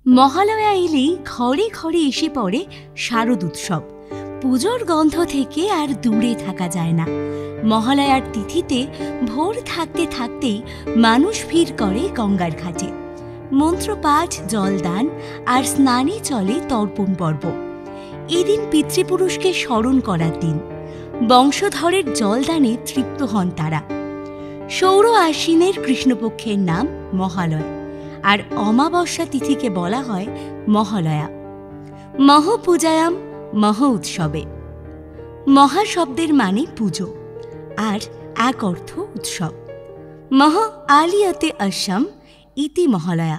মহালয়া এলেই ঘরে ঘরে এসে পড়ে শারদ উৎসব। পুজোর গন্ধ থেকে আর দূরে থাকা যায় না। মহালয়ার তিথিতে ভোর থাকতে থাকতেই মানুষ ভিড় করে গঙ্গার ঘাটে। মন্ত্রপাঠ, জলদান আর স্নানে চলে তর্পণ পর্ব। এদিন পিতৃপুরুষকে স্মরণ করার দিন। বংশধরের জলদানে তৃপ্ত হন তারা। সৌর আশ্বিনের কৃষ্ণপক্ষের নাম মহালয়, আর অমাবস্যা তিথিকে বলা হয় মহালয়া। মহপূজায়াম, মহ উৎসবে। মহা শব্দের মানে পুজো, আর এক অর্থ উৎসব। মহ আলিয়তে অশ্বম ইতি মহালয়া।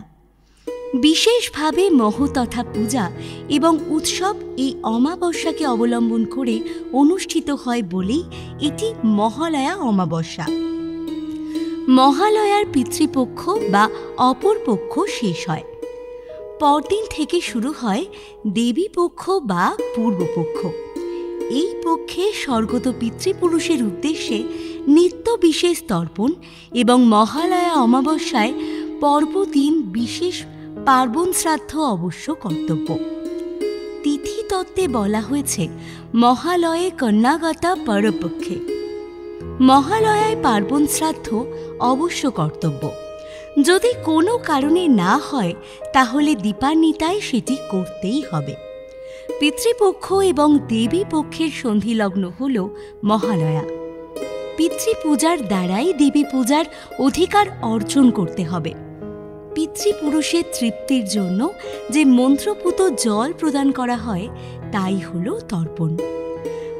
বিশেষভাবে মহ তথা পূজা এবং উৎসব এই অমাবস্যাকে অবলম্বন করে অনুষ্ঠিত হয় বলেই এটি মহালয়া অমাবস্যা। মহালয়ার পিতৃপক্ষ বা অপরপক্ষ শেষ হয়। পরদিন থেকে শুরু হয় দেবীপক্ষ বা পূর্বপক্ষ। এই পক্ষে স্বর্গত পিতৃপুরুষের উদ্দেশ্যে নিত্য বিশেষ তর্পণ এবং মহালয়া অমাবস্যায় পর্বদিন বিশেষ পার্বণ শ্রাদ্ধ অবশ্য কর্তব্য। তিথি তত্ত্বে বলা হয়েছে মহালয়ে কন্যাগতা পরপক্ষে। মহালয়ায় পার্বণ শ্রাদ্ধ অবশ্য কর্তব্য। যদি কোনো কারণে না হয় তাহলে দীপান্বিতায় সেটি করতেই হবে। পিতৃপক্ষ এবং দেবী পক্ষের সন্ধিলগ্ন হল মহালয়া। পিতৃপূজার দ্বারাই দেবী পূজার অধিকার অর্জন করতে হবে। পিতৃপুরুষের তৃপ্তির জন্য যে মন্ত্রপুত জল প্রদান করা হয় তাই হল তর্পণ।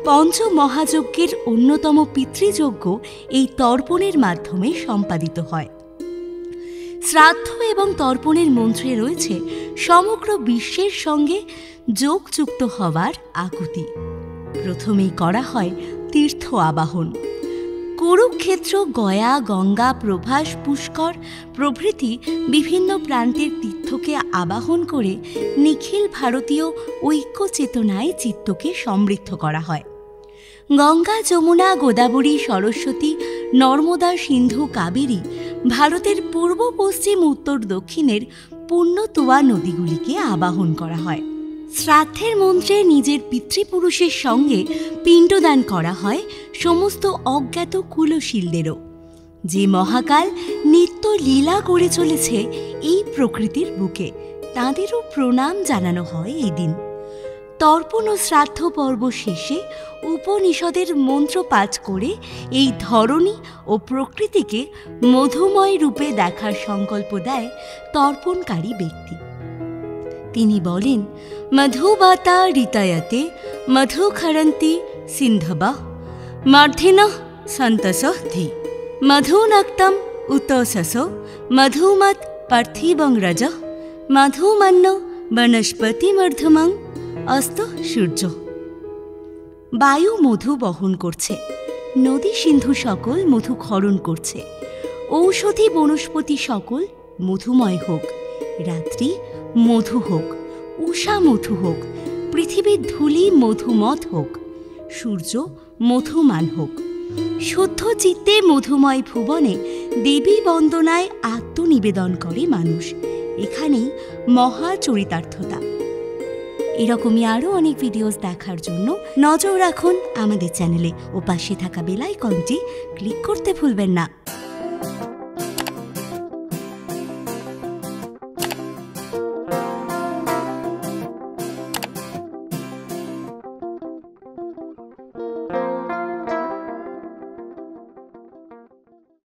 পঞ্চমহাযজ্ঞের অন্যতম পিতৃযজ্ঞ এই তর্পণের মাধ্যমে সম্পাদিত হয়। শ্রাদ্ধ এবং তর্পণের মন্ত্রে রয়েছে সমগ্র বিশ্বের সঙ্গে যোগযুক্ত হওয়ার আকুতি। প্রথমেই করা হয় তীর্থ আবাহন। কুরুক্ষেত্র, গয়া, গঙ্গা, প্রভাস, পুষ্কর প্রভৃতি বিভিন্ন প্রান্তের তীর্থকে আবাহন করে নিখিল ভারতীয় ঐক্য চেতনায় চিত্তকে সমৃদ্ধ করা হয়। গঙ্গা, যমুনা, গোদাবরী, সরস্বতী, নর্মদা, সিন্ধু, কাবেরী ভারতের পূর্ব, পশ্চিম, উত্তর, দক্ষিণের পুণ্যতোয়া নদীগুলিকে আবাহন করা হয়। শ্রাদ্ধের মন্ত্রে নিজের পিতৃপুরুষের সঙ্গে পিণ্ডদান করা হয় সমস্ত অজ্ঞাত কুলশীলদেরও। যে মহাকাল নিত্য লীলা করে চলেছে এই প্রকৃতির বুকে, তাঁদেরও প্রণাম জানানো হয় এই দিন। তর্পণ ও শ্রাদ্ধ পর্ব শেষে উপনিষদের মন্ত্রপাঠ করে এই ধরণী ও প্রকৃতিকে মধুময় রূপে দেখার সংকল্প দেয় তর্পণকারী ব্যক্তি। তিনি বলেন, মধুবাতা ঋতায়তে মধুখরন্তি সিন্ধবা মর্ধিনঃ সন্তসঃ ধি মধুনক্তম উতসস মধুমৎ পার্থিবং রজঃ মধুমন্ন বনস্পতিমর্ধমং অস্ত সূর্য। বায়ু মধু বহন করছে, নদী সিন্ধু সকল মধু ক্ষরণ করছে। ঔষধি বনস্পতি সকল মধুময় হোক, রাত্রি মধু হোক, উষা মধু হোক, পৃথিবীর ধূলি মধুমত হোক, সূর্য মধুমান হোক। শুদ্ধ চিত্তে মধুময় ভুবনে দেবী বন্দনায় আত্মনিবেদন করে মানুষ। এখানেই মহা চরিতার্থতা। এরকমই আরও অনেক ভিডিওস দেখার জন্য নজর রাখুন আমাদের চ্যানেলে ও পাশে থাকা বেল আইকনটি ক্লিক করতে ভুলবেন না।